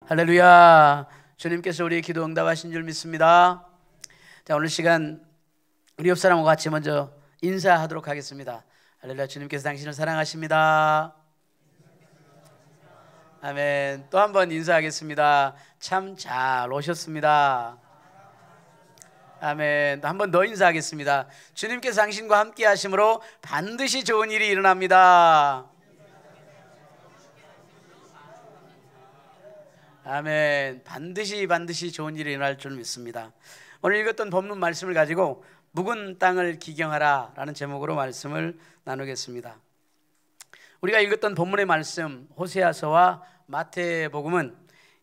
할렐루야. 주님께서 우리의 기도 응답하신 줄 믿습니다. 자, 오늘 시간 우리 옆 사람과 같이 먼저 인사하도록 하겠습니다. 할렐루야. 주님께서 당신을 사랑하십니다. 아멘. 또 한 번 인사하겠습니다. 참 잘 오셨습니다. 아멘. 한 번 더 인사하겠습니다. 주님께서 당신과 함께 하심으로 반드시 좋은 일이 일어납니다. 아멘. 반드시 좋은 일이 일어날 줄 믿습니다. 오늘 읽었던 본문 말씀을 가지고 묵은 땅을 기경하라 라는 제목으로 말씀을 나누겠습니다. 우리가 읽었던 본문의 말씀 호세아서와 마태복음은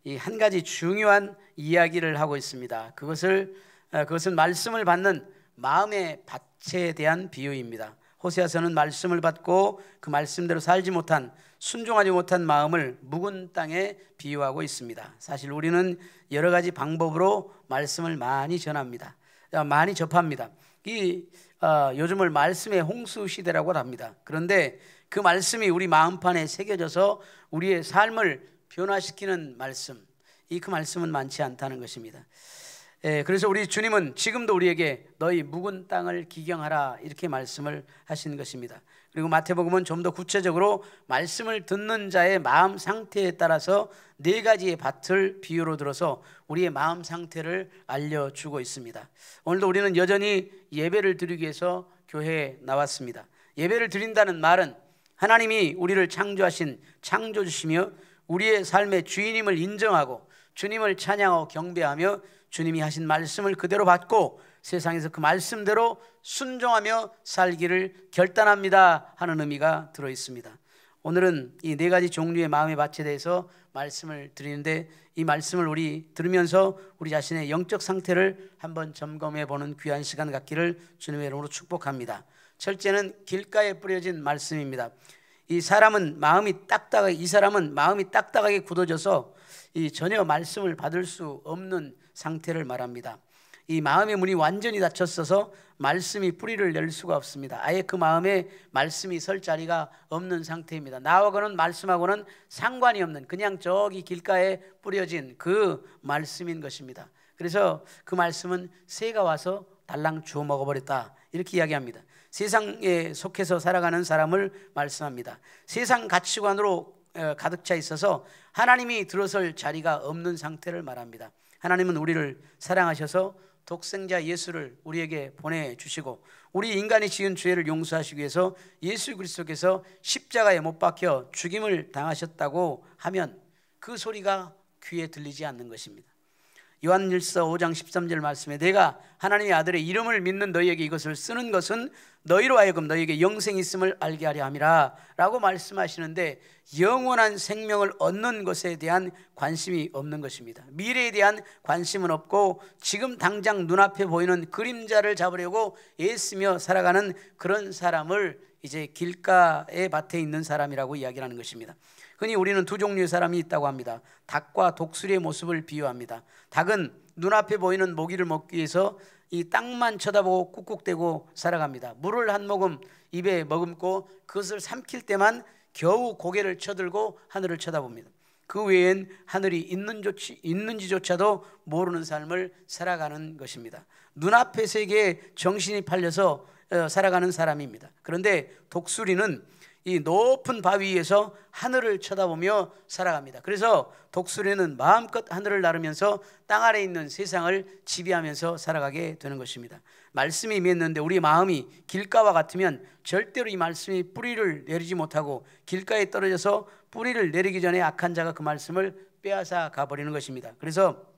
이 한 가지 중요한 이야기를 하고 있습니다. 그것은 말씀을 받는 마음의 밭에 대한 비유입니다. 호세아서는 말씀을 받고 그 말씀대로 살지 못한, 순종하지 못한 마음을 묵은 땅에 비유하고 있습니다. 사실 우리는 여러 가지 방법으로 말씀을 많이 전합니다. 많이 접합니다. 요즘을 말씀의 홍수 시대라고 합니다. 그런데 그 말씀이 우리 마음판에 새겨져서 우리의 삶을 변화시키는 말씀, 그 말씀은 많지 않다는 것입니다. 그래서 우리 주님은 지금도 우리에게 너희 묵은 땅을 기경하라 이렇게 말씀을 하신 것입니다. 그리고 마태복음은 좀 더 구체적으로 말씀을 듣는 자의 마음 상태에 따라서 네 가지의 밭을 비유로 들어서 우리의 마음 상태를 알려주고 있습니다. 오늘도 우리는 여전히 예배를 드리기 위해서 교회에 나왔습니다. 예배를 드린다는 말은 하나님이 우리를 창조하신 창조주시며 우리의 삶의 주인임을 인정하고 주님을 찬양하고 경배하며 주님이 하신 말씀을 그대로 받고 세상에서 그 말씀대로 순종하며 살기를 결단합니다 하는 의미가 들어있습니다. 오늘은 이 네 가지 종류의 마음의 밭에 대해서 말씀을 드리는데, 이 말씀을 우리 들으면서 우리 자신의 영적 상태를 한번 점검해 보는 귀한 시간 갖기를 주님의 이름으로 축복합니다. 첫째는 길가에 뿌려진 말씀입니다. 이 사람은 마음이 딱딱하게 굳어져서 전혀 말씀을 받을 수 없는 상태를 말합니다. 이 마음의 문이 완전히 닫혔어서 말씀이 뿌리를 낼 수가 없습니다. 아예 그 마음에 말씀이 설 자리가 없는 상태입니다. 나하고는 말씀하고는 상관이 없는, 그냥 저기 길가에 뿌려진 그 말씀인 것입니다. 그래서 그 말씀은 새가 와서 달랑 주워 먹어버렸다 이렇게 이야기합니다. 세상에 속해서 살아가는 사람을 말씀합니다. 세상 가치관으로 가득 차 있어서 하나님이 들어설 자리가 없는 상태를 말합니다. 하나님은 우리를 사랑하셔서 독생자 예수를 우리에게 보내주시고 우리 인간이 지은 죄를 용서하시기 위해서 예수 그리스도께서 십자가에 못 박혀 죽임을 당하셨다고 하면 그 소리가 귀에 들리지 않는 것입니다. 요한일서 5장 13절 말씀에 내가 하나님의 아들의 이름을 믿는 너희에게 이것을 쓰는 것은 너희로 하여금 너희에게 영생이 있음을 알게 하려 함이라 라고 말씀하시는데, 영원한 생명을 얻는 것에 대한 관심이 없는 것입니다. 미래에 대한 관심은 없고 지금 당장 눈앞에 보이는 그림자를 잡으려고 애쓰며 살아가는 그런 사람을 이제 길가의 밭에 있는 사람이라고 이야기를 하는 것입니다. 흔히 우리는 두 종류의 사람이 있다고 합니다. 닭과 독수리의 모습을 비유합니다. 닭은 눈앞에 보이는 모기를 먹기 위해서 이 땅만 쳐다보고 꾹꾹대고 살아갑니다. 물을 한 모금 입에 머금고 그것을 삼킬 때만 겨우 고개를 쳐들고 하늘을 쳐다봅니다. 그 외엔 하늘이 있는지조차도 모르는 삶을 살아가는 것입니다. 눈앞의 세계에 정신이 팔려서 살아가는 사람입니다. 그런데 독수리는 이 높은 바위 위에서 하늘을 쳐다보며 살아갑니다. 그래서 독수리는 마음껏 하늘을 나르면서 땅 아래에 있는 세상을 지배하면서 살아가게 되는 것입니다. 말씀이 맺는데 우리 마음이 길가와 같으면 절대로 이 말씀이 뿌리를 내리지 못하고 길가에 떨어져서 뿌리를 내리기 전에 악한 자가 그 말씀을 빼앗아 가버리는 것입니다. 그래서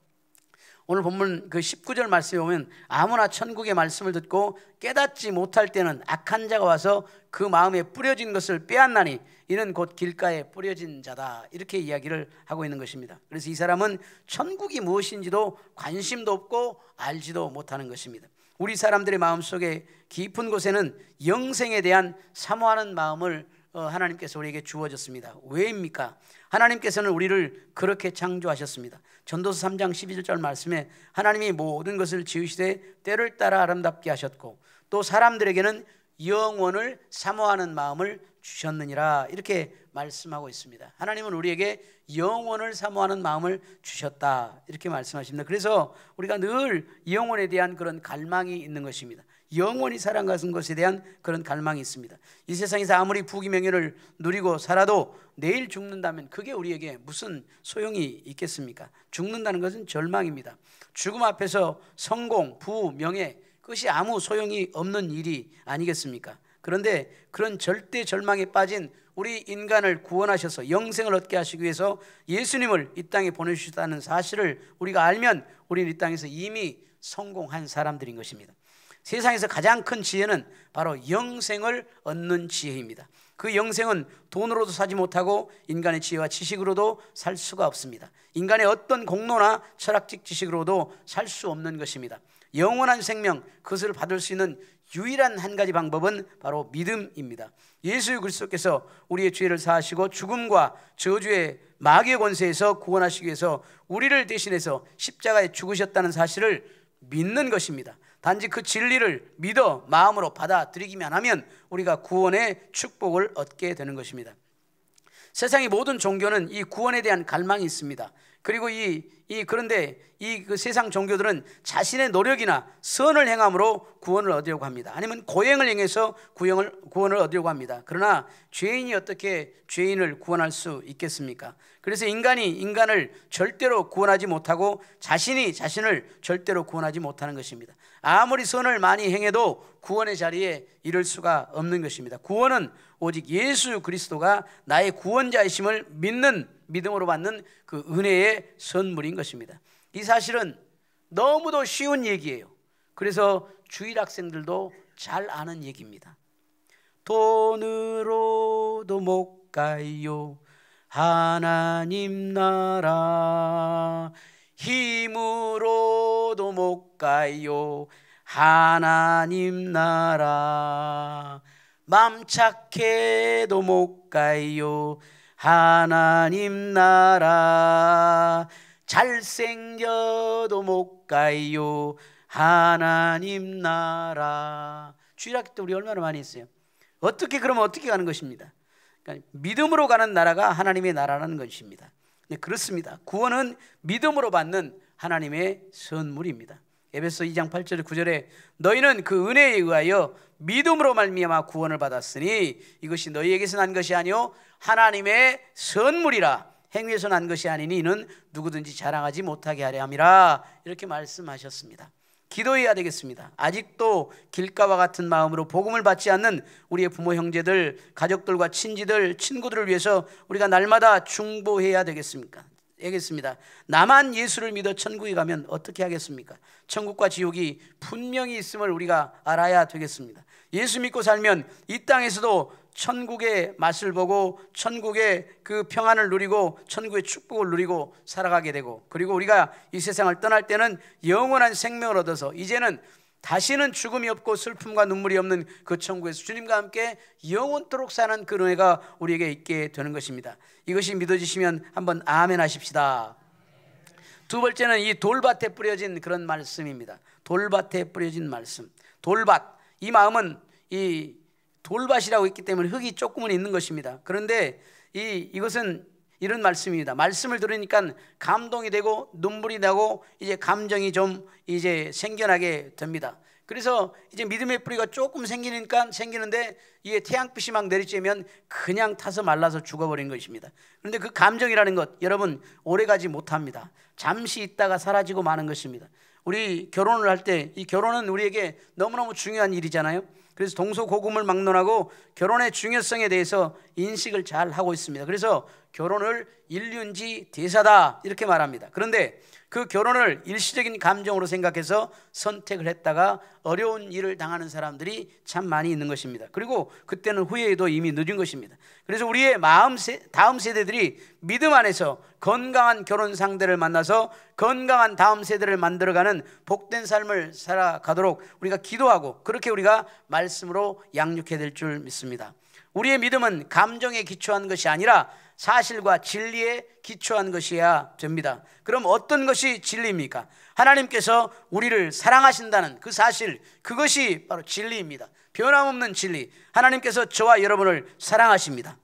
오늘 본문 그 19절 말씀에 보면 아무나 천국의 말씀을 듣고 깨닫지 못할 때는 악한 자가 와서 그 마음에 뿌려진 것을 빼앗나니 이는 곧 길가에 뿌려진 자다 이렇게 이야기를 하고 있는 것입니다. 그래서 이 사람은 천국이 무엇인지도 관심도 없고 알지도 못하는 것입니다. 우리 사람들의 마음속에 깊은 곳에는 영생에 대한 사모하는 마음을 하나님께서 우리에게 주어졌습니다. 왜입니까? 하나님께서는 우리를 그렇게 창조하셨습니다. 전도서 3장 11절 말씀에 하나님이 모든 것을 지으시되 때를 따라 아름답게 하셨고 또 사람들에게는 영원을 사모하는 마음을 주셨느니라 이렇게 말씀하고 있습니다. 하나님은 우리에게 영원을 사모하는 마음을 주셨다 이렇게 말씀하십니다. 그래서 우리가 늘 영원에 대한 그런 갈망이 있는 것입니다. 영원히 살아가는 것에 대한 그런 갈망이 있습니다. 이 세상에서 아무리 부귀 명예를 누리고 살아도 내일 죽는다면 그게 우리에게 무슨 소용이 있겠습니까? 죽는다는 것은 절망입니다. 죽음 앞에서 성공, 부, 명예 그것이 아무 소용이 없는 일이 아니겠습니까? 그런데 그런 절대 절망에 빠진 우리 인간을 구원하셔서 영생을 얻게 하시기 위해서 예수님을 이 땅에 보내주셨다는 사실을 우리가 알면 우리는 이 땅에서 이미 성공한 사람들인 것입니다. 세상에서 가장 큰 지혜는 바로 영생을 얻는 지혜입니다. 그 영생은 돈으로도 사지 못하고 인간의 지혜와 지식으로도 살 수가 없습니다. 인간의 어떤 공로나 철학적 지식으로도 살 수 없는 것입니다. 영원한 생명, 그것을 받을 수 있는 유일한 한 가지 방법은 바로 믿음입니다. 예수 그리스도께서 우리의 죄를 사하시고 죽음과 저주의 마귀의 권세에서 구원하시기 위해서 우리를 대신해서 십자가에 죽으셨다는 사실을 믿는 것입니다. 단지 그 진리를 믿어 마음으로 받아들이기만 하면 우리가 구원의 축복을 얻게 되는 것입니다. 세상의 모든 종교는 이 구원에 대한 갈망이 있습니다. 그리고 그런데 그 세상 종교들은 자신의 노력이나 선을 행함으로 구원을 얻으려고 합니다. 아니면 고행을 행해서 구원을 얻으려고 합니다. 그러나 죄인이 어떻게 죄인을 구원할 수 있겠습니까? 그래서 인간이 인간을 절대로 구원하지 못하고 자신이 자신을 절대로 구원하지 못하는 것입니다. 아무리 선을 많이 행해도 구원의 자리에 이를 수가 없는 것입니다. 구원은 오직 예수 그리스도가 나의 구원자이심을 믿는 믿음으로 받는 그 은혜의 선물인 것입니다. 이 사실은 너무도 쉬운 얘기예요. 그래서 주일 학생들도 잘 아는 얘기입니다. 돈으로도 못 가요 하나님 나라, 힘으로도 못 가요 하나님 나라, 맘 착해도 못 가요 하나님 나라, 잘생겨도 못 가요 하나님 나라. 주일학교 때 우리 얼마나 많이 했어요. 그러면 어떻게 가는 것입니다? 그러니까 믿음으로 가는 나라가 하나님의 나라라는 것입니다. 네, 그렇습니다. 구원은 믿음으로 받는 하나님의 선물입니다. 에베소 2장 8절 9절에 너희는 그 은혜에 의하여 믿음으로 말미암아 구원을 받았으니 이것이 너희에게서 난 것이 아니요 하나님의 선물이라, 행위에서 난 것이 아니니 이는 누구든지 자랑하지 못하게 하려 함이라 이렇게 말씀하셨습니다. 기도해야 되겠습니다. 아직도 길가와 같은 마음으로 복음을 받지 않는 우리의 부모 형제들, 가족들과 친지들, 친구들을 위해서 우리가 날마다 중보해야 되겠습니까? 나만 예수를 믿어 천국에 가면 어떻게 하겠습니까? 천국과 지옥이 분명히 있음을 우리가 알아야 되겠습니다. 예수 믿고 살면 이 땅에서도 천국의 맛을 보고 천국의 그 평안을 누리고 천국의 축복을 누리고 살아가게 되고, 그리고 우리가 이 세상을 떠날 때는 영원한 생명을 얻어서 이제는 다시는 죽음이 없고 슬픔과 눈물이 없는 그 천국에서 주님과 함께 영원토록 사는 그 은혜가 우리에게 있게 되는 것입니다. 이것이 믿어지시면 한번 아멘 하십시다. 두 번째는 이 돌밭에 뿌려진 그런 말씀입니다. 돌밭에 뿌려진 말씀. 돌밭, 이 마음은 이 돌밭이라고 있기 때문에 흙이 조금은 있는 것입니다. 그런데 이것은 이런 말씀입니다. 말씀을 들으니까 감동이 되고 눈물이 나고 이제 감정이 좀 이제 생겨나게 됩니다. 그래서 이제 믿음의 뿌리가 조금 생기는데 이게 태양빛이 막 내리쬐면 그냥 타서 말라서 죽어버린 것입니다. 그런데 그 감정이라는 것 여러분 오래가지 못합니다. 잠시 있다가 사라지고 마는 것입니다. 우리 결혼을 할 때 이 결혼은 우리에게 너무너무 중요한 일이잖아요. 그래서 동서고금을 막론하고 결혼의 중요성에 대해서 인식을 잘 하고 있습니다. 그래서 결혼을 일륜지 대사다 이렇게 말합니다. 그런데 그 결혼을 일시적인 감정으로 생각해서 선택을 했다가 어려운 일을 당하는 사람들이 참 많이 있는 것입니다. 그리고 그때는 후회해도 이미 늦은 것입니다. 그래서 우리의 다음 세대들이 믿음 안에서 건강한 결혼 상대를 만나서 건강한 다음 세대를 만들어가는 복된 삶을 살아가도록 우리가 기도하고 그렇게 우리가 말씀으로 양육해야 될 줄 믿습니다. 우리의 믿음은 감정에 기초한 것이 아니라 사실과 진리에 기초한 것이어야 됩니다. 그럼 어떤 것이 진리입니까? 하나님께서 우리를 사랑하신다는 그 사실, 그것이 바로 진리입니다. 변함없는 진리, 하나님께서 저와 여러분을 사랑하십니다.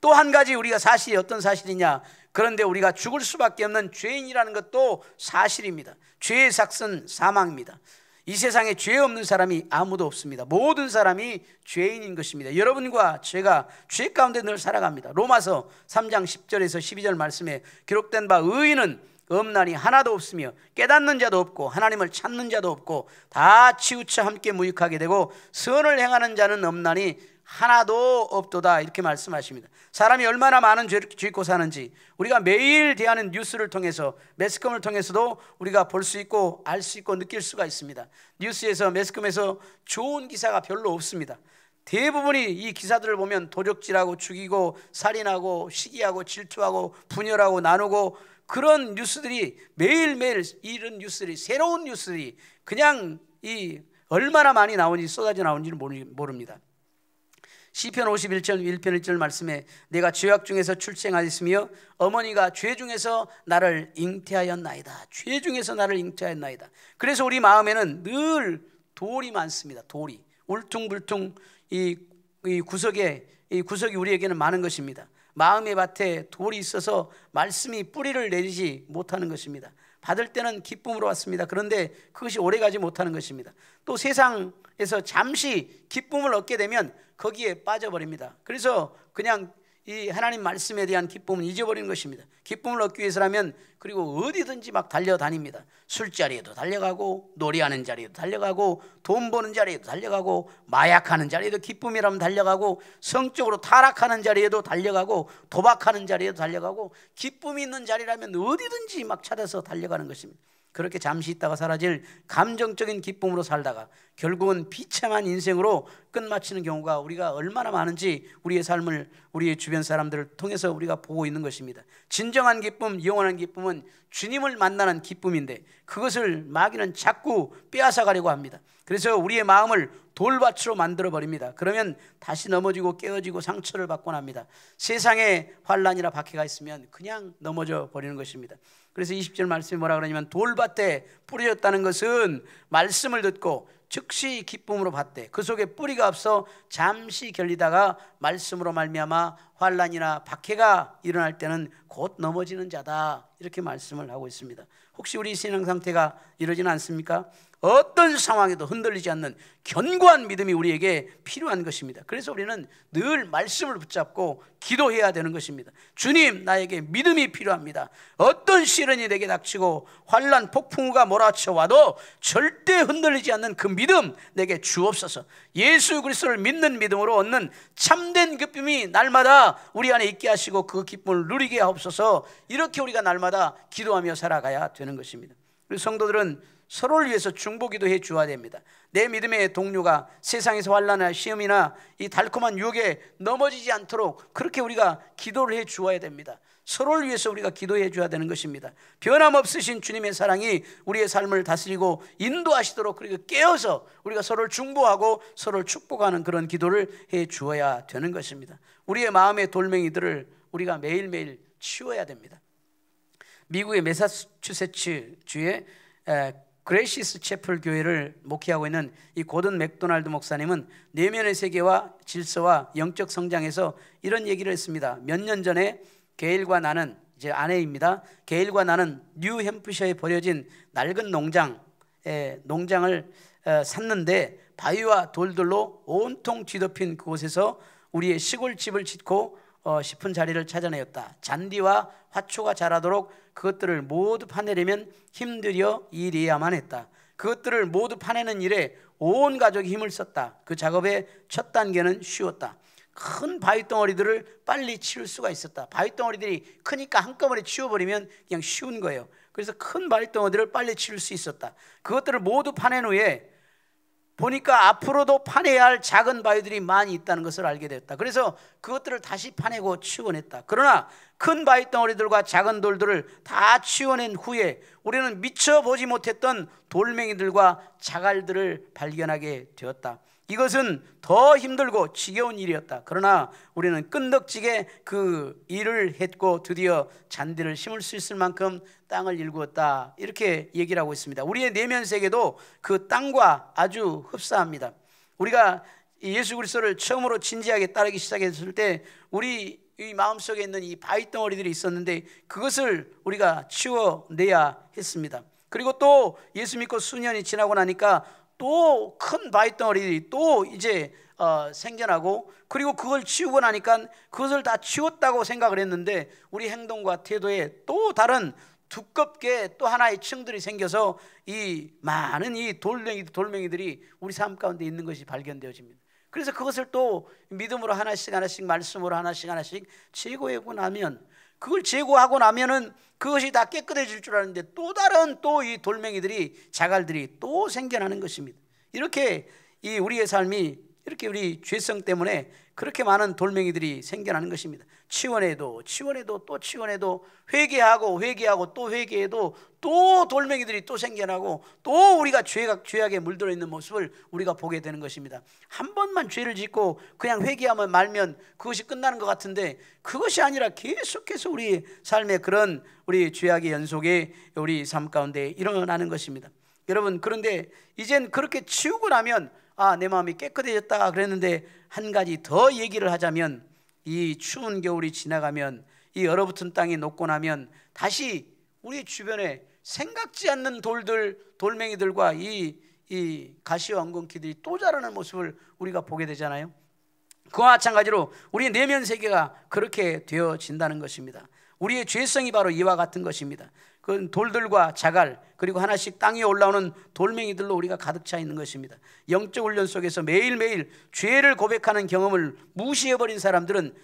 또 한 가지 우리가 사실이 어떤 사실이냐, 그런데 우리가 죽을 수밖에 없는 죄인이라는 것도 사실입니다. 죄의 삭은 사망입니다. 이 세상에 죄 없는 사람이 아무도 없습니다. 모든 사람이 죄인인 것입니다. 여러분과 제가 죄 가운데 늘 살아갑니다. 로마서 3장 10절에서 12절 말씀에 기록된 바 의인은 없나니 하나도 없으며 깨닫는 자도 없고 하나님을 찾는 자도 없고 다 치우쳐 함께 무익하게 되고 선을 행하는 자는 없나니 하나도 없도다, 이렇게 말씀하십니다. 사람이 얼마나 많은 죄를 짓고 사는지 우리가 매일 대하는 뉴스를 통해서, 매스컴을 통해서도 우리가 볼 수 있고 알 수 있고 느낄 수가 있습니다. 뉴스에서, 매스컴에서 좋은 기사가 별로 없습니다. 대부분이 이 기사들을 보면 도적질하고 죽이고 살인하고 시기하고 질투하고 분열하고 나누고, 그런 뉴스들이 매일매일, 이런 뉴스들이, 새로운 뉴스들이 그냥 얼마나 많이 나오는지, 쏟아져 나오는지를 모릅니다. 시편 51편 1편 1절 말씀에 내가 죄악 중에서 출생하였으며 어머니가 죄 중에서 나를 잉태하였나이다. 죄 중에서 나를 잉태하였나이다. 그래서 우리 마음에는 늘 돌이 많습니다. 돌이 울퉁불퉁 이 구석이 우리에게는 많은 것입니다. 마음의 밭에 돌이 있어서 말씀이 뿌리를 내리지 못하는 것입니다. 받을 때는 기쁨으로 왔습니다. 그런데 그것이 오래가지 못하는 것입니다. 또 세상에서 잠시 기쁨을 얻게 되면 거기에 빠져버립니다. 그래서 그냥 이 하나님 말씀에 대한 기쁨은 잊어버리는 것입니다. 기쁨을 얻기 위해서라면 그리고 어디든지 막 달려다닙니다. 술자리에도 달려가고, 노래하는 자리에도 달려가고, 돈 버는 자리에도 달려가고, 마약하는 자리에도 기쁨이라면 달려가고, 성적으로 타락하는 자리에도 달려가고, 도박하는 자리에도 달려가고, 기쁨이 있는 자리라면 어디든지 막 찾아서 달려가는 것입니다. 그렇게 잠시 있다가 사라질 감정적인 기쁨으로 살다가 결국은 비참한 인생으로 끝마치는 경우가 우리가 얼마나 많은지 우리의 삶을, 우리의 주변 사람들을 통해서 우리가 보고 있는 것입니다. 진정한 기쁨, 영원한 기쁨은 주님을 만나는 기쁨인데 그것을 마귀는 자꾸 빼앗아가려고 합니다. 그래서 우리의 마음을 돌밭으로 만들어버립니다. 그러면 다시 넘어지고 깨어지고 상처를 받곤 합니다. 세상에 환난이나 박해가 있으면 그냥 넘어져 버리는 것입니다. 그래서 20절 말씀이 뭐라 그러냐면 돌밭에 뿌려졌다는 것은 말씀을 듣고 즉시 기쁨으로 받되 그 속에 뿌리가 없어 잠시 결리다가 말씀으로 말미암아 환난이나 박해가 일어날 때는 곧 넘어지는 자다, 이렇게 말씀을 하고 있습니다. 혹시 우리 신앙 상태가 이러지는 않습니까? 어떤 상황에도 흔들리지 않는 견고한 믿음이 우리에게 필요한 것입니다. 그래서 우리는 늘 말씀을 붙잡고 기도해야 되는 것입니다. 주님, 나에게 믿음이 필요합니다. 어떤 시련이 내게 닥치고 환난 폭풍우가 몰아쳐 와도 절대 흔들리지 않는 그 믿음 내게 주옵소서. 예수 그리스도를 믿는 믿음으로 얻는 참된 기쁨이 날마다 우리 안에 있게 하시고 그 기쁨을 누리게 하옵소서. 이렇게 우리가 날마다 기도하며 살아가야 되는 것입니다. 우리 성도들은 서로를 위해서 중보기도해 주어야 됩니다. 내 믿음의 동료가 세상에서 환난이나 시험이나 이 달콤한 유혹에 넘어지지 않도록 그렇게 우리가 기도를 해 주어야 됩니다. 서로를 위해서 우리가 기도해 줘야 되는 것입니다. 변함없으신 주님의 사랑이 우리의 삶을 다스리고 인도하시도록 그리고 깨어서 우리가 서로를 중보하고 서로를 축복하는 그런 기도를 해 주어야 되는 것입니다. 우리의 마음의 돌멩이들을 우리가 매일매일 치워야 됩니다. 미국의 매사추세츠 주의 그레이시스 채플 교회를 목회하고 있는 이 고든 맥도날드 목사님은 내면의 세계와 질서와 영적 성장에서 이런 얘기를 했습니다. 몇 년 전에 게일과 나는, 이제 아내입니다, 게일과 나는 뉴햄프셔에 버려진 낡은 농장을 샀는데 바위와 돌들로 온통 뒤덮인 그곳에서 우리의 시골 집을 짓고 싶은 자리를 찾아내었다. 잔디와 화초가 자라도록 그것들을 모두 파내려면 힘들여 일해야만 했다. 그것들을 모두 파내는 일에 온 가족이 힘을 썼다. 그 작업의 첫 단계는 쉬웠다. 큰 바위덩어리들을 빨리 치울 수가 있었다. 바위덩어리들이 크니까 한꺼번에 치워버리면 그냥 쉬운 거예요. 그래서 큰 바위덩어리들을 빨리 치울 수 있었다. 그것들을 모두 파낸 후에 보니까 앞으로도 파내야 할 작은 바위들이 많이 있다는 것을 알게 되었다. 그래서 그것들을 다시 파내고 치워냈다. 그러나 큰 바위덩어리들과 작은 돌들을 다 치워낸 후에 우리는 미처 보지 못했던 돌멩이들과 자갈들을 발견하게 되었다. 이것은 더 힘들고 지겨운 일이었다. 그러나 우리는 끈덕지게 그 일을 했고 드디어 잔디를 심을 수 있을 만큼 땅을 일구었다. 이렇게 얘기를 하고 있습니다. 우리의 내면 세계도 그 땅과 아주 흡사합니다. 우리가 예수 그리스도를 처음으로 진지하게 따르기 시작했을 때 우리 이 마음속에 있는 이 바위덩어리들이 있었는데 그것을 우리가 치워내야 했습니다. 그리고 또 예수 믿고 수년이 지나고 나니까 또 큰 바위덩어리들이 또 이제 생겨나고, 그리고 그걸 치우고 나니까 그것을 다 치웠다고 생각을 했는데 우리 행동과 태도에 또 다른 두껍게 또 하나의 층들이 생겨서 이 많은 이 돌멩이들이 우리 삶 가운데 있는 것이 발견되어집니다. 그래서 그것을 또 믿음으로 하나씩 말씀으로 하나씩 제거하고 나면, 그걸 제거하고 나면은 그것이 다 깨끗해질 줄 알았는데 또 다른 또 이 돌멩이들이, 자갈들이 또 생겨나는 것입니다. 이렇게 이 우리의 삶이 이렇게 우리 죄성 때문에 그렇게 많은 돌멩이들이 생겨나는 것입니다. 치워내도 또 치워내도, 회개하고 또 회개해도 또 돌멩이들이 또 생겨나고 또 우리가 죄악에 물들어 있는 모습을 우리가 보게 되는 것입니다. 한 번만 죄를 짓고 그냥 회개하면 말면 그것이 끝나는 것 같은데 그것이 아니라 계속해서 우리 삶의 그런 우리 죄악의 연속에 우리 삶 가운데 일어나는 것입니다. 여러분, 그런데 이젠 그렇게 치우고 나면 내 마음이 깨끗해졌다 그랬는데, 한 가지 더 얘기를 하자면, 이 추운 겨울이 지나가면, 이 얼어붙은 땅이 녹고 나면 다시 우리 주변에 생각지 않는 돌멩이들과 이 가시와 엉겅퀴들이 또 자라는 모습을 우리가 보게 되잖아요. 그와 마찬가지로 우리의 내면 세계가 그렇게 되어진다는 것입니다. 우리의 죄성이 바로 이와 같은 것입니다. 그 돌들과 자갈, 그리고 하나씩 땅에 올라오는 돌멩이들로 우리가 가득 차 있는 것입니다. 영적 훈련 속에서 매일매일 죄를 고백하는 경험을 무시해버린 사람들은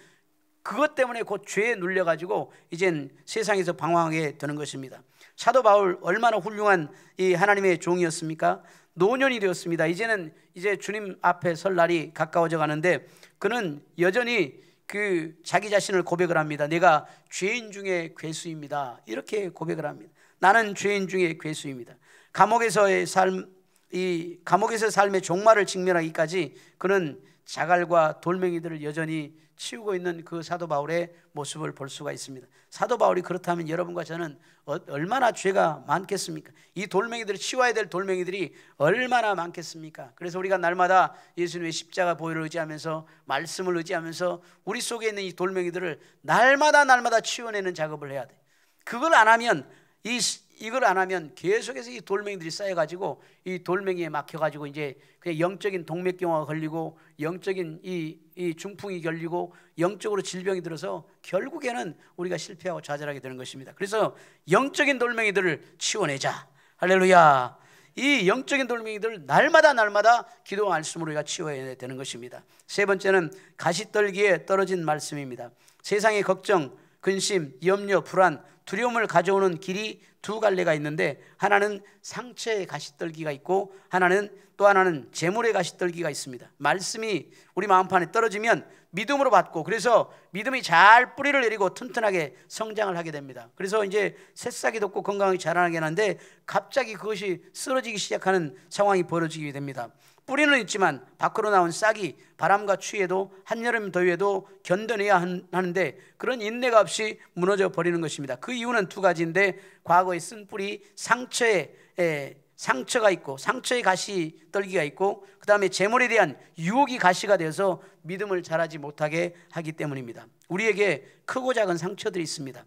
그것 때문에 곧 죄에 눌려가지고 이젠 세상에서 방황하게 되는 것입니다. 사도 바울 얼마나 훌륭한 이 하나님의 종이었습니까? 노년이 되었습니다. 이제 주님 앞에 설 날이 가까워져 가는데 그는 여전히 그 자기 자신을 고백을 합니다. 내가 죄인 중에 괴수입니다. 이렇게 고백을 합니다. 나는 죄인 중에 괴수입니다. 감옥에서의 삶의 종말을 직면하기까지 그는 자갈과 돌멩이들을 여전히 치우고 있는 그 사도 바울의 모습을 볼 수가 있습니다. 사도 바울이 그렇다면 여러분과 저는 얼마나 죄가 많겠습니까? 이 돌멩이들을 치워야 될 돌멩이들이 얼마나 많겠습니까? 그래서 우리가 날마다 예수님의 십자가 보혈을 의지하면서, 말씀을 의지하면서 우리 속에 있는 이 돌멩이들을 날마다 치워내는 작업을 해야 돼. 이걸 안 하면 계속해서 이 돌멩이들이 쌓여가지고 이 돌멩이에 막혀가지고 이제 그냥 영적인 동맥경화가 걸리고 영적인 이 중풍이 걸리고 영적으로 질병이 들어서 결국에는 우리가 실패하고 좌절하게 되는 것입니다. 그래서 영적인 돌멩이들을 치워내자. 할렐루야. 이 영적인 돌멩이들을 날마다 기도와 말씀으로 우리가 치워야 되는 것입니다. 세 번째는 가시떨기에 떨어진 말씀입니다. 세상의 걱정, 근심, 염려, 불안, 두려움을 가져오는 길이 두 갈래가 있는데, 하나는 상처의 가시떨기가 있고 또 하나는 재물의 가시떨기가 있습니다. 말씀이 우리 마음판에 떨어지면 믿음으로 받고, 그래서 믿음이 잘 뿌리를 내리고 튼튼하게 성장을 하게 됩니다. 그래서 이제 새싹이 돋고 건강하게 자라나게 하는데 갑자기 그것이 쓰러지기 시작하는 상황이 벌어지게 됩니다. 뿌리는 있지만 밖으로 나온 싹이 바람과 추위에도 한여름 더위에도 견뎌내야 하는데 그런 인내가 없이 무너져 버리는 것입니다. 그 이유는 두 가지인데, 과거에 쓴 뿌리, 상처가 있고, 상처의 가시 떨기가 있고, 그 다음에 재물에 대한 유혹이 가시가 되어서 믿음을 자라지 못하게 하기 때문입니다. 우리에게 크고 작은 상처들이 있습니다.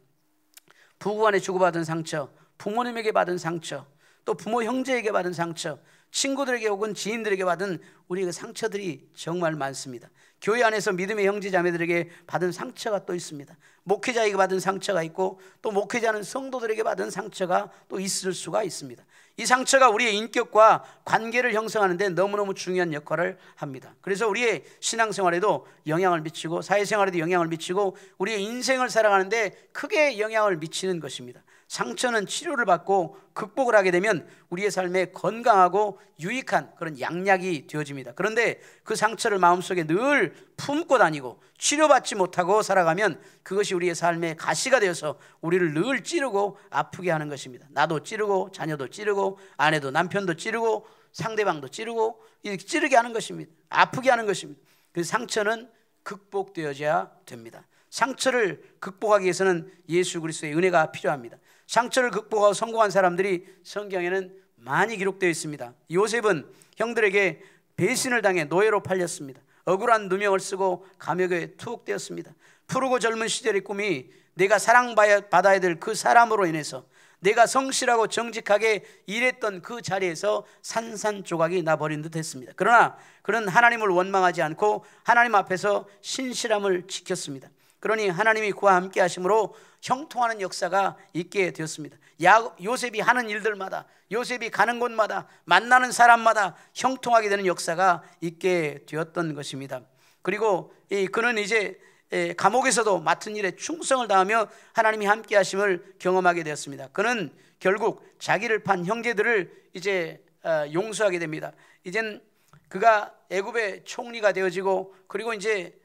부부간에 주고받은 상처, 부모님에게 받은 상처, 또 부모 형제에게 받은 상처, 친구들에게 혹은 지인들에게 받은 우리의 상처들이 정말 많습니다. 교회 안에서 믿음의 형제 자매들에게 받은 상처가 또 있습니다. 목회자에게 받은 상처가 있고, 또 목회자는 성도들에게 받은 상처가 또 있을 수가 있습니다. 이 상처가 우리의 인격과 관계를 형성하는 데 너무너무 중요한 역할을 합니다. 그래서 우리의 신앙생활에도 영향을 미치고, 사회생활에도 영향을 미치고, 우리의 인생을 살아가는 데 크게 영향을 미치는 것입니다. 상처는 치료를 받고 극복을 하게 되면 우리의 삶에 건강하고 유익한 그런 양약이 되어집니다. 그런데 그 상처를 마음속에 늘 품고 다니고 치료받지 못하고 살아가면 그것이 우리의 삶의 가시가 되어서 우리를 늘 찌르고 아프게 하는 것입니다. 나도 찌르고, 자녀도 찌르고, 아내도, 남편도 찌르고, 상대방도 찌르고, 이렇게 찌르게 하는 것입니다. 아프게 하는 것입니다. 그 상처는 극복되어져야 됩니다. 상처를 극복하기 위해서는 예수 그리스도의 은혜가 필요합니다. 상처를 극복하고 성공한 사람들이 성경에는 많이 기록되어 있습니다. 요셉은 형들에게 배신을 당해 노예로 팔렸습니다. 억울한 누명을 쓰고 감옥에 투옥되었습니다. 푸르고 젊은 시절의 꿈이 내가 사랑받아야 될 그 사람으로 인해서 내가 성실하고 정직하게 일했던 그 자리에서 산산조각이 나버린 듯 했습니다. 그러나 그는 하나님을 원망하지 않고 하나님 앞에서 신실함을 지켰습니다. 그러니 하나님이 그와 함께 하심으로 형통하는 역사가 있게 되었습니다. 요셉이 하는 일들마다, 요셉이 가는 곳마다, 만나는 사람마다 형통하게 되는 역사가 있게 되었던 것입니다. 그리고 그는 이제 감옥에서도 맡은 일에 충성을 다하며 하나님이 함께 하심을 경험하게 되었습니다. 그는 결국 자기를 판 형제들을 이제 용서하게 됩니다. 이젠 그가 애굽의 총리가 되어지고, 그리고 이제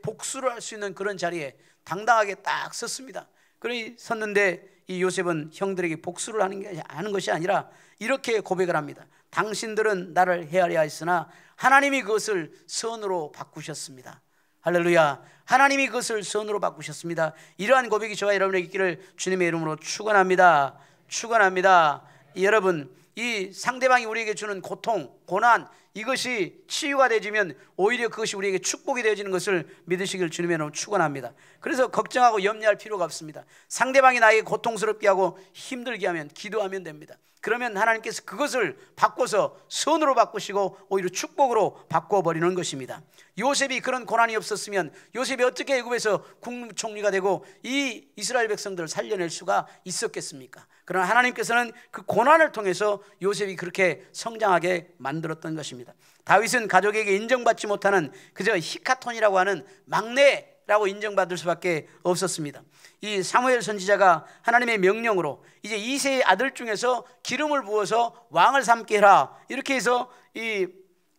복수를 할 수 있는 그런 자리에 당당하게 딱 섰습니다. 그러니 섰는데 이 요셉은 형들에게 복수를 하는 것이 아니라 이렇게 고백을 합니다. 당신들은 나를 헤아려 했으나 하나님이 그것을 선으로 바꾸셨습니다. 할렐루야. 하나님이 그것을 선으로 바꾸셨습니다. 이러한 고백이 저와 여러분에게 있기를 주님의 이름으로 축원합니다. 축원합니다. 여러분, 이 상대방이 우리에게 주는 고통, 고난, 이것이 치유가 되어지면 오히려 그것이 우리에게 축복이 되어지는 것을 믿으시길 주님의 이름으로 축원합니다. 그래서 걱정하고 염려할 필요가 없습니다. 상대방이 나에게 고통스럽게 하고 힘들게 하면 기도하면 됩니다. 그러면 하나님께서 그것을 바꿔서 선으로 바꾸시고 오히려 축복으로 바꿔버리는 것입니다. 요셉이 그런 고난이 없었으면 요셉이 어떻게 애굽에서 국무총리가 되고 이 이스라엘 백성들을 살려낼 수가 있었겠습니까? 그러나 하나님께서는 그 고난을 통해서 요셉이 그렇게 성장하게 만들었던 것입니다. 다윗은 가족에게 인정받지 못하는 그저 히카톤이라고 하는 막내라고 인정받을 수밖에 없었습니다. 이 사무엘 선지자가 하나님의 명령으로 이제 이새의 아들 중에서 기름을 부어서 왕을 삼게 해라, 이렇게 해서 이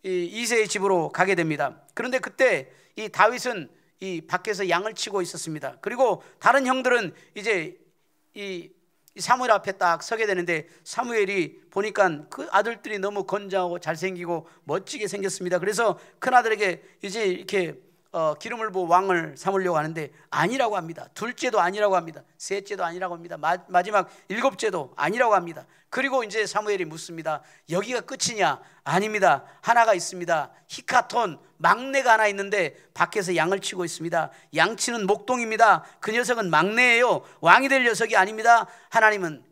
이새의 집으로 가게 됩니다. 그런데 그때 이 다윗은 이 밖에서 양을 치고 있었습니다. 그리고 다른 형들은 이제 이 사무엘 앞에 딱 서게 되는데 사무엘이 보니까 그 아들들이 너무 건장하고 잘생기고 멋지게 생겼습니다. 그래서 큰 아들에게 이제 이렇게 기름을 부어 왕을 삼으려고 하는데 아니라고 합니다. 둘째도 아니라고 합니다. 셋째도 아니라고 합니다. 마지막 일곱째도 아니라고 합니다. 그리고 이제 사무엘이 묻습니다. 여기가 끝이냐? 아닙니다. 하나가 있습니다. 히카톤, 막내가 하나 있는데 밖에서 양을 치고 있습니다. 양치는 목동입니다. 그 녀석은 막내예요. 왕이 될 녀석이 아닙니다.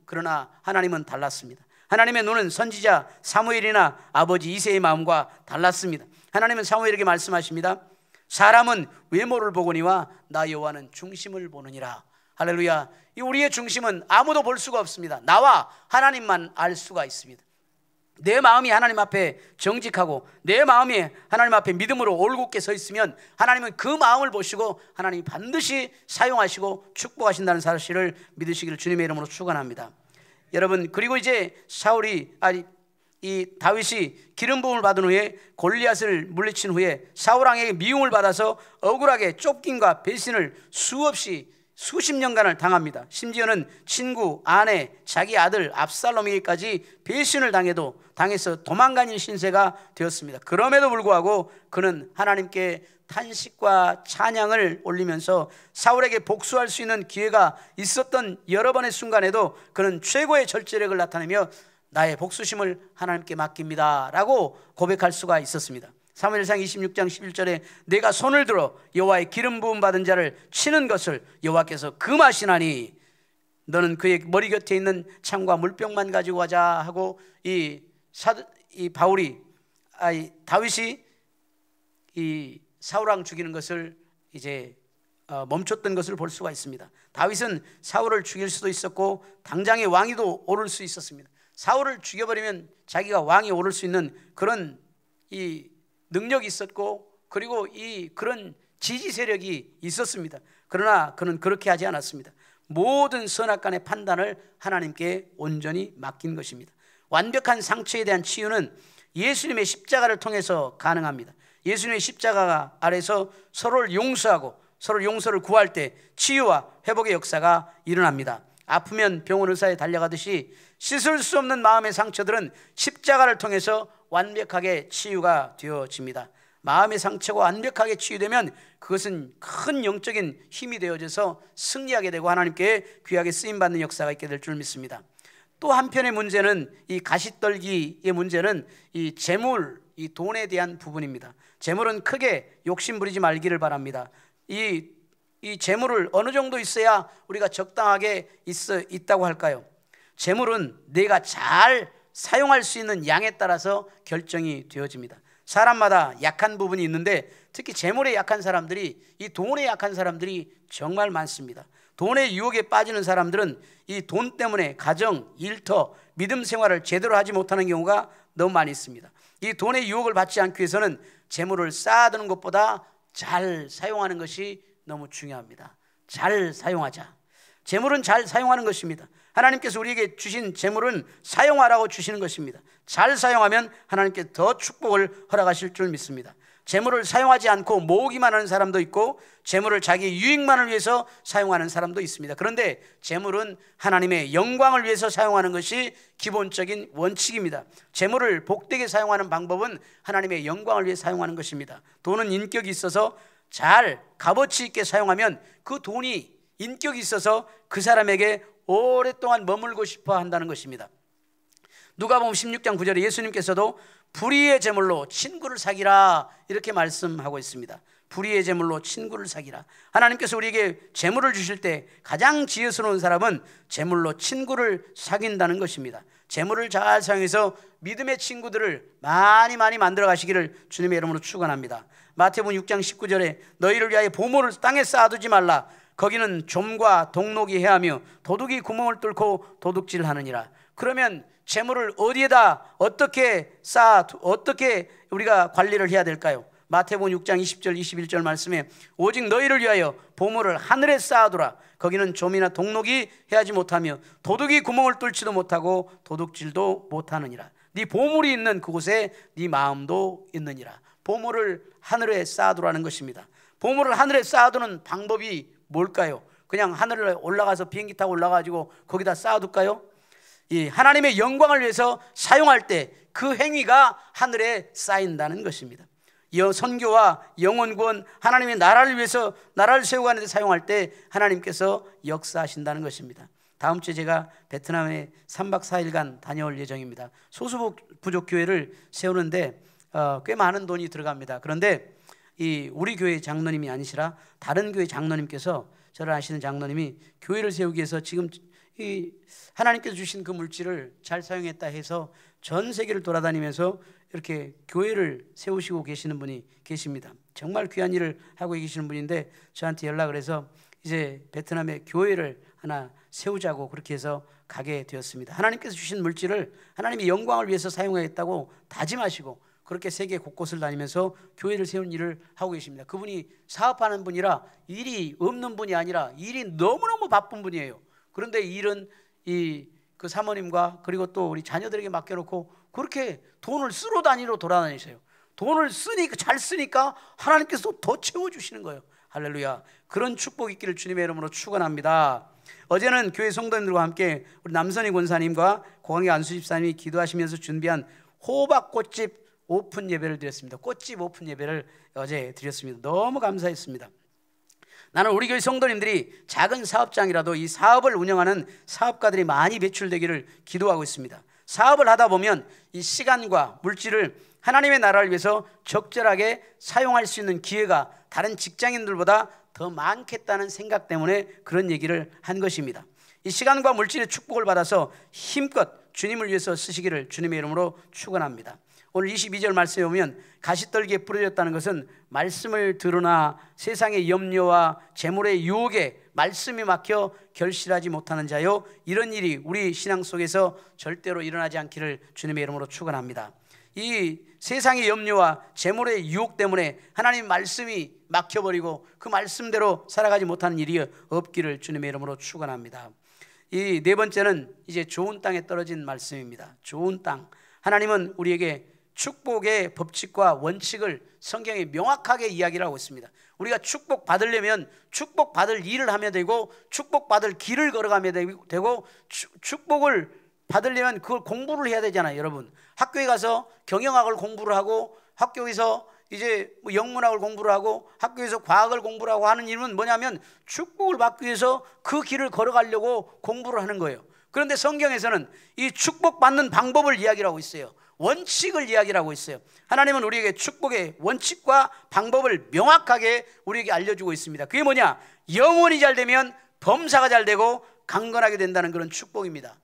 그러나 하나님은 달랐습니다. 하나님의 눈은 선지자 사무엘이나 아버지 이새의 마음과 달랐습니다. 하나님은 사무엘에게 말씀하십니다. 사람은 외모를 보거니와 나 여호와는 중심을 보느니라. 할렐루야. 우리의 중심은 아무도 볼 수가 없습니다. 나와 하나님만 알 수가 있습니다. 내 마음이 하나님 앞에 정직하고 내 마음이 하나님 앞에 믿음으로 올곧게 서 있으면 하나님은 그 마음을 보시고 하나님이 반드시 사용하시고 축복하신다는 사실을 믿으시기를 주님의 이름으로 축원합니다. 여러분, 그리고 이제 이 다윗이 기름 부음을 받은 후에 골리앗을 물리친 후에 사울 왕에게 미움을 받아서 억울하게 쫓김과 배신을 수십 년간을 당합니다. 심지어는 친구, 아내, 자기 아들 압살롬에게까지 배신을 당해서 도망가는 신세가 되었습니다. 그럼에도 불구하고 그는 하나님께 탄식과 찬양을 올리면서 사울에게 복수할 수 있는 기회가 있었던 여러 번의 순간에도 그는 최고의 절제력을 나타내며 나의 복수심을 하나님께 맡깁니다 라고 고백할 수가 있었습니다. 사무엘상 26장 11절에 내가 손을 들어 여호와의 기름 부음 받은 자를 치는 것을 여호와께서 금하시나니 너는 그의 머리 곁에 있는 창과 물병만 가지고 가자 하고 다윗이 이 사울 왕 죽이는 것을 이제 멈췄던 것을 볼 수가 있습니다. 다윗은 사울을 죽일 수도 있었고 당장의 왕위도 오를 수 있었습니다. 사울을 죽여버리면 자기가 왕이 오를 수 있는 그런 이 능력이 있었고 그리고 그런 지지 세력이 있었습니다. 그러나 그는 그렇게 하지 않았습니다. 모든 선악간의 판단을 하나님께 온전히 맡긴 것입니다. 완벽한 상처에 대한 치유는 예수님의 십자가를 통해서 가능합니다. 예수님의 십자가 아래서 서로를 용서하고 서로 용서를 구할 때 치유와 회복의 역사가 일어납니다. 아프면 병원 의사에 달려가듯이 씻을 수 없는 마음의 상처들은 십자가를 통해서 완벽하게 치유가 되어집니다. 마음의 상처가 완벽하게 치유되면 그것은 큰 영적인 힘이 되어져서 승리하게 되고 하나님께 귀하게 쓰임받는 역사가 있게 될 줄 믿습니다. 또 한편의 문제는 이 가시떨기의 문제는 이 재물, 이 돈에 대한 부분입니다. 재물은 크게 욕심 부리지 말기를 바랍니다. 이 재물을 어느 정도 있어야 우리가 적당하게 있다고 할까요? 재물은 내가 잘 사용할 수 있는 양에 따라서 결정이 되어집니다. 사람마다 약한 부분이 있는데 특히 재물에 약한 사람들이, 이 돈에 약한 사람들이 정말 많습니다. 돈의 유혹에 빠지는 사람들은 이 돈 때문에 가정, 일터, 믿음 생활을 제대로 하지 못하는 경우가 너무 많이 있습니다. 이 돈의 유혹을 받지 않기 위해서는 재물을 쌓아두는 것보다 잘 사용하는 것이 너무 중요합니다. 잘 사용하자. 재물은 잘 사용하는 것입니다. 하나님께서 우리에게 주신 재물은 사용하라고 주시는 것입니다. 잘 사용하면 하나님께 더 축복을 허락하실 줄 믿습니다. 재물을 사용하지 않고 모으기만 하는 사람도 있고 재물을 자기 유익만을 위해서 사용하는 사람도 있습니다. 그런데 재물은 하나님의 영광을 위해서 사용하는 것이 기본적인 원칙입니다. 재물을 복되게 사용하는 방법은 하나님의 영광을 위해 사용하는 것입니다. 돈은 인격이 있어서 잘 값어치 있게 사용하면 그 돈이 인격이 있어서 그 사람에게 오랫동안 머물고 싶어 한다는 것입니다. 누가복음 16장 9절에 예수님께서도 불의의 제물로 친구를 사기라 이렇게 말씀하고 있습니다. 불의의 제물로 친구를 사기라. 하나님께서 우리에게 제물을 주실 때 가장 지혜스러운 사람은 제물로 친구를 사귄다는 것입니다. 제물을 잘 사용해서 믿음의 친구들을 많이 만들어 가시기를 주님의 이름으로 축원합니다. 마태복음 6장 19절에 너희를 위하여 보물을 땅에 쌓아두지 말라. 거기는 좀과 동록이 해하며 도둑이 구멍을 뚫고 도둑질하느니라. 그러면 재물을 어디에다 어떻게 우리가 관리를 해야 될까요? 마태복음 6장 20절 21절 말씀에 오직 너희를 위하여 보물을 하늘에 쌓아두라. 거기는 좀이나 동록이 해하지 못하며 도둑이 구멍을 뚫지도 못하고 도둑질도 못하느니라. 네 보물이 있는 그곳에 네 마음도 있느니라. 보물을 하늘에 쌓아두라는 것입니다. 보물을 하늘에 쌓아두는 방법이 뭘까요? 그냥 하늘에 올라가서 비행기 타고 올라가지고 거기다 쌓아둘까요? 이 하나님의 영광을 위해서 사용할 때 그 행위가 하늘에 쌓인다는 것입니다. 선교와 영혼구원, 하나님의 나라를 위해서 나라를 세우는 데 사용할 때 하나님께서 역사하신다는 것입니다. 다음 주에 제가 베트남에 3박 4일간 다녀올 예정입니다. 소수부족 교회를 세우는데 꽤 많은 돈이 들어갑니다. 그런데 우리 교회 장로님이 아니시라 다른 교회 장로님께서, 저를 아시는 장로님이 교회를 세우기 위해서 지금 하나님께서 주신 그 물질을 잘 사용했다 해서 전 세계를 돌아다니면서 이렇게 교회를 세우시고 계시는 분이 계십니다. 정말 귀한 일을 하고 계시는 분인데 저한테 연락을 해서 이제 베트남에 교회를 하나 세우자고 그렇게 해서 가게 되었습니다. 하나님께서 주신 물질을 하나님의 영광을 위해서 사용하겠다고 다짐하시고 그렇게 세계 곳곳을 다니면서 교회를 세운 일을 하고 계십니다. 그분이 사업하는 분이라 일이 없는 분이 아니라 일이 너무너무 바쁜 분이에요. 그런데 일은 그 사모님과 그리고 또 우리 자녀들에게 맡겨놓고 그렇게 돈을 쓰러 다니러 돌아다니세요. 돈을 잘 쓰니까 하나님께서 더 채워주시는 거예요. 할렐루야. 그런 축복 있기를 주님의 이름으로 축원합니다. 어제는 교회 성도님들과 함께 우리 남선희 권사님과 고강의 안수 집사님이 기도하시면서 준비한 호박꽃집 오픈 예배를 드렸습니다. 꽃집 오픈 예배를 어제 드렸습니다. 너무 감사했습니다. 나는 우리 교회 성도님들이 작은 사업장이라도 이 사업을 운영하는 사업가들이 많이 배출되기를 기도하고 있습니다. 사업을 하다 보면 이 시간과 물질을 하나님의 나라를 위해서 적절하게 사용할 수 있는 기회가 다른 직장인들보다 더 많겠다는 생각 때문에 그런 얘기를 한 것입니다. 이 시간과 물질의 축복을 받아서 힘껏 주님을 위해서 쓰시기를 주님의 이름으로 축원합니다. 오늘 22절 말씀에 보면 가시떨기에 뿌려졌다는 것은 말씀을 들으나 세상의 염려와 재물의 유혹에 말씀이 막혀 결실하지 못하는 자요, 이런 일이 우리 신앙 속에서 절대로 일어나지 않기를 주님의 이름으로 축원합니다. 이 세상의 염려와 재물의 유혹 때문에 하나님 말씀이 막혀버리고 그 말씀대로 살아가지 못하는 일이 없기를 주님의 이름으로 축원합니다. 이 네 번째는 이제 좋은 땅에 떨어진 말씀입니다. 좋은 땅. 하나님은 우리에게 축복의 법칙과 원칙을 성경에 명확하게 이야기를 하고 있습니다. 우리가 축복 받으려면 축복 받을 일을 하면 되고 축복 받을 길을 걸어가면 되고 축복을 받으려면 그걸 공부를 해야 되잖아요. 여러분, 학교에 가서 경영학을 공부를 하고 학교에서 이제 영문학을 공부를 하고 학교에서 과학을 공부를 하고 하는 일은 뭐냐면 축복을 받기 위해서 그 길을 걸어가려고 공부를 하는 거예요. 그런데 성경에서는 이 축복받는 방법을 이야기를 하고 있어요. 원칙을 이야기를 하고 있어요. 하나님은 우리에게 축복의 원칙과 방법을 명확하게 우리에게 알려주고 있습니다. 그게 뭐냐? 영혼이 잘 되면 범사가 잘 되고 강건하게 된다는 그런 축복입니다.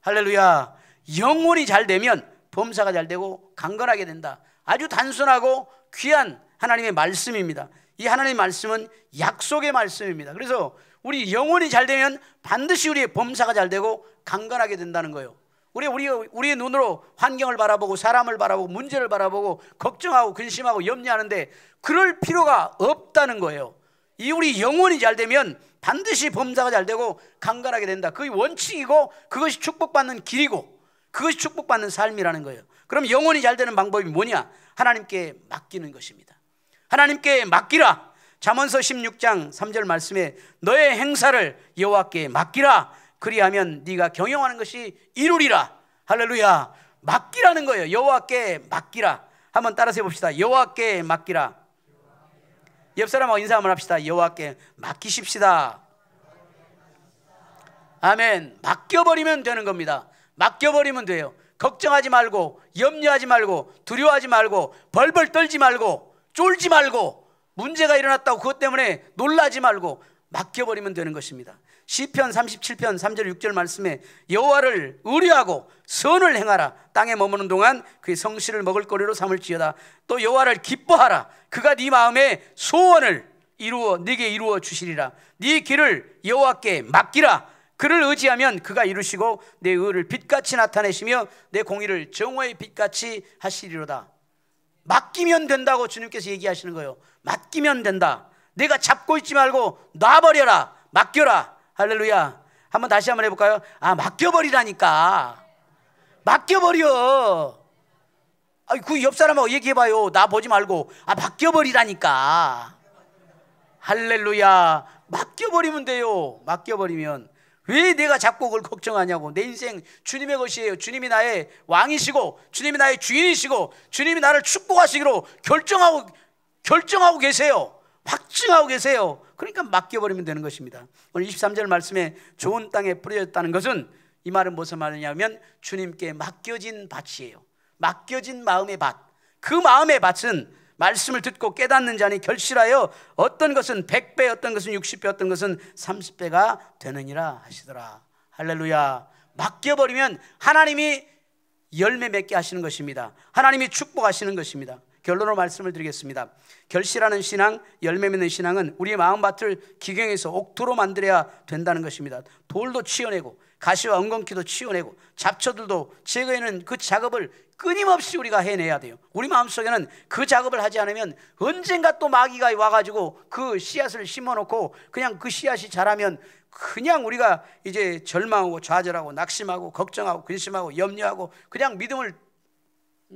할렐루야. 영혼이 잘 되면 범사가 잘 되고 강건하게 된다. 아주 단순하고 귀한 하나님의 말씀입니다. 이 하나님의 말씀은 약속의 말씀입니다. 그래서 우리 영혼이 잘 되면 반드시 우리의 범사가 잘 되고 강건하게 된다는 거예요. 우리의 눈으로 환경을 바라보고 사람을 바라보고 문제를 바라보고 걱정하고 근심하고 염려하는데 그럴 필요가 없다는 거예요. 이 우리 영혼이 잘 되면 반드시 범사가 잘 되고 강건하게 된다. 그게 원칙이고 그것이 축복받는 길이고 그것이 축복받는 삶이라는 거예요. 그럼 영혼이 잘 되는 방법이 뭐냐? 하나님께 맡기는 것입니다. 하나님께 맡기라. 잠언서 16장 3절 말씀에 너의 행사를 여호와께 맡기라. 그리하면 네가 경영하는 것이 이루리라. 할렐루야. 맡기라는 거예요. 여호와께 맡기라. 한번 따라서 해봅시다. 여호와께 맡기라. 옆 사람하고 인사 한번 합시다. 여호와께 맡기십시다. 아멘. 맡겨버리면 되는 겁니다. 맡겨버리면 돼요. 걱정하지 말고 염려하지 말고 두려워하지 말고 벌벌 떨지 말고 쫄지 말고 문제가 일어났다고 그것 때문에 놀라지 말고 맡겨버리면 되는 것입니다. 시편 37편 3절 6절 말씀에 여호와를 의뢰하고 선을 행하라. 땅에 머무는 동안 그의 성실을 먹을거리로 삼을지어다. 또 여호와를 기뻐하라. 그가 네 마음의 소원을 네게 이루어 주시리라. 네 길을 여호와께 맡기라. 그를 의지하면 그가 이루시고 내 의를 빛같이 나타내시며 내 공의를 정오의 빛같이 하시리로다. 맡기면 된다고 주님께서 얘기하시는 거예요. 맡기면 된다. 내가 잡고 있지 말고 놔버려라. 맡겨라. 할렐루야. 한번 다시 한번 해볼까요? 맡겨버리라니까. 맡겨버려. 그 옆 사람하고 얘기해봐요. 나 보지 말고. 맡겨버리라니까. 할렐루야. 맡겨버리면 돼요. 맡겨버리면. 왜 내가 자꾸 그걸 걱정하냐고. 내 인생 주님의 것이에요. 주님이 나의 왕이시고 주님이 나의 주인이시고 주님이 나를 축복하시기로 결정하고 계세요. 확증하고 계세요. 그러니까 맡겨버리면 되는 것입니다. 오늘 23절 말씀에 좋은 땅에 뿌려졌다는 것은 이 말은 무슨 말이냐면 주님께 맡겨진 밭이에요. 맡겨진 마음의 밭. 그 마음의 밭은 말씀을 듣고 깨닫는 자니 결실하여 어떤 것은 100배, 어떤 것은 60배, 어떤 것은 30배가 되느니라 하시더라. 할렐루야. 맡겨버리면 하나님이 열매 맺게 하시는 것입니다. 하나님이 축복하시는 것입니다. 결론으로 말씀을 드리겠습니다. 결실하는 신앙, 열매 맺는 신앙은 우리의 마음밭을 기경해서 옥토로 만들어야 된다는 것입니다. 돌도 치워내고 가시와 엉겅퀴도 치워내고 잡초들도 제거해내는 그 작업을 끊임없이 우리가 해내야 돼요. 우리 마음속에는 그 작업을 하지 않으면 언젠가 또 마귀가 와가지고 그 씨앗을 심어놓고 그냥 그 씨앗이 자라면 그냥 우리가 이제 절망하고 좌절하고 낙심하고 걱정하고 근심하고 염려하고 그냥 믿음을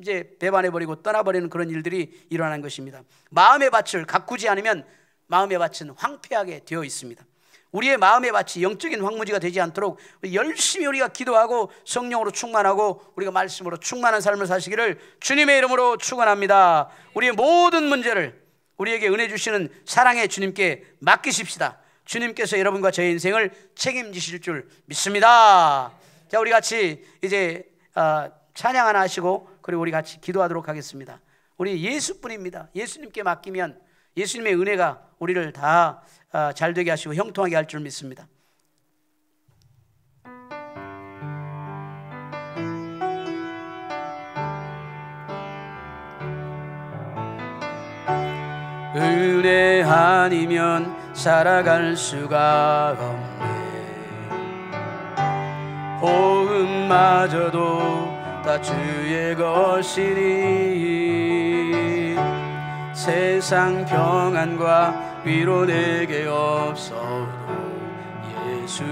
이제 배반해버리고 떠나버리는 그런 일들이 일어나는 것입니다. 마음의 밭을 가꾸지 않으면 마음의 밭은 황폐하게 되어 있습니다. 우리의 마음의 밭이 영적인 황무지가 되지 않도록 열심히 우리가 기도하고 성령으로 충만하고 우리가 말씀으로 충만한 삶을 사시기를 주님의 이름으로 축원합니다. 우리의 모든 문제를 우리에게 은혜 주시는 사랑의 주님께 맡기십시다. 주님께서 여러분과 저의 인생을 책임지실 줄 믿습니다. 자, 우리 같이 이제 찬양 하나 하시고 그리고 우리 같이 기도하도록 하겠습니다. 우리 예수뿐입니다. 예수님께 맡기면 예수님의 은혜가 우리를 다 잘되게 하시고 형통하게 할 줄 믿습니다. 은혜 아니면 살아갈 수가 없네. 호흡마저도 다 주의 것이니 세상 평안과 위로 내게 없어도 예수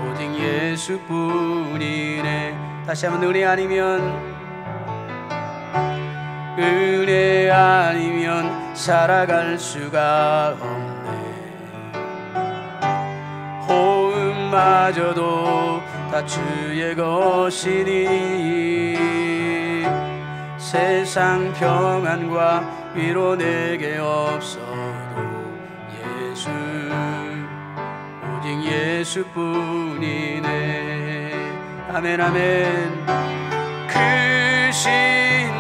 오직 예수뿐이네. 다시 한번 은혜 아니면 살아갈 수가 없네. 호흡마저도 다 주의 것이니 세상 평안과 위로 내게 없어도 예수 오직 예수뿐이네. 아멘 아멘. 크신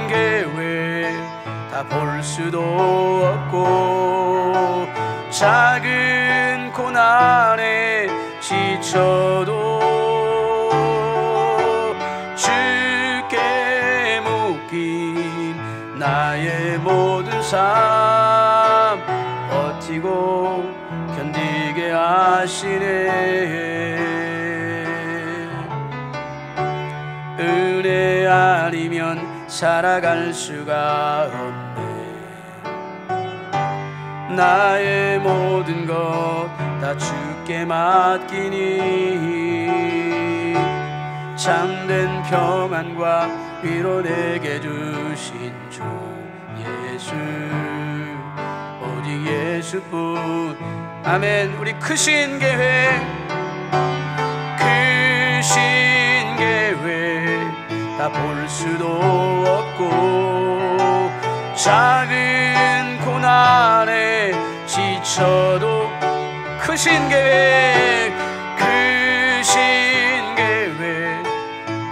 계획 다 볼 수도 없고 작은 고난에 지쳐도 주께 묶인 나의 모든 삶 버티고 견디게 하시네. 은혜 아니면 살아갈 수가 없네. 나의 모든 것 다 주께 맡기니 참된 평안과 위로 내게 주신 주 예수 오직 예수뿐. 아멘. 우리 크신 계획 크신 계획 다 볼 수도 없고 작은 고난에 지쳐도 크신 계획 크신 계획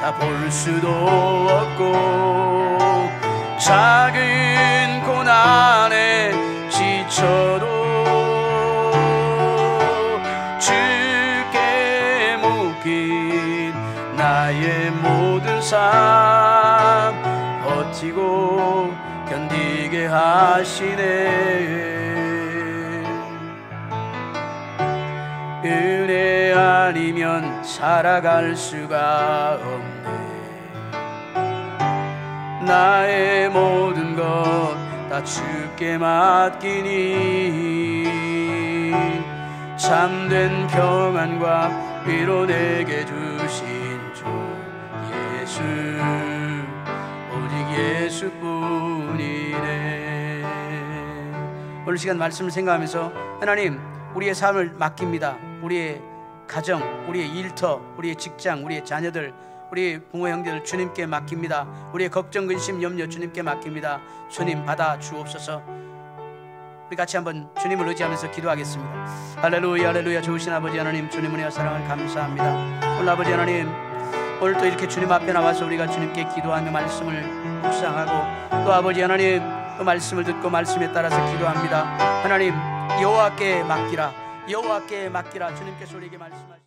다 볼 수도 없고 작은 고난에 지쳐도 주께 묶인 나의 모든 삶 버티고 견디게 하시네. 은혜 아니면 살아갈 수가 없네. 나의 모든 것 다 주께 맡기니 참된 평안과 위로 내게 주신 주 예수 오직 예수뿐이네. 오늘 시간 말씀을 생각하면서 하나님 우리의 삶을 맡깁니다. 우리의 가정, 우리의 일터, 우리의 직장, 우리의 자녀들, 우리 부모 형제들 주님께 맡깁니다. 우리의 걱정, 근심, 염려 주님께 맡깁니다. 주님 받아 주옵소서. 우리 같이 한번 주님을 의지하면서 기도하겠습니다. 할렐루야 할렐루야. 좋으신 아버지 하나님, 주님 은혜와 사랑을 감사합니다. 오늘 아버지 하나님, 오늘 또 이렇게 주님 앞에 나와서 우리가 주님께 기도하며 말씀을 묵상하고 또 아버지 하나님 또 말씀을 듣고 말씀에 따라서 기도합니다. 하나님 여호와께 맡기라, 여호와께 맡기라. 주님께서 우리에게 말씀하십니다.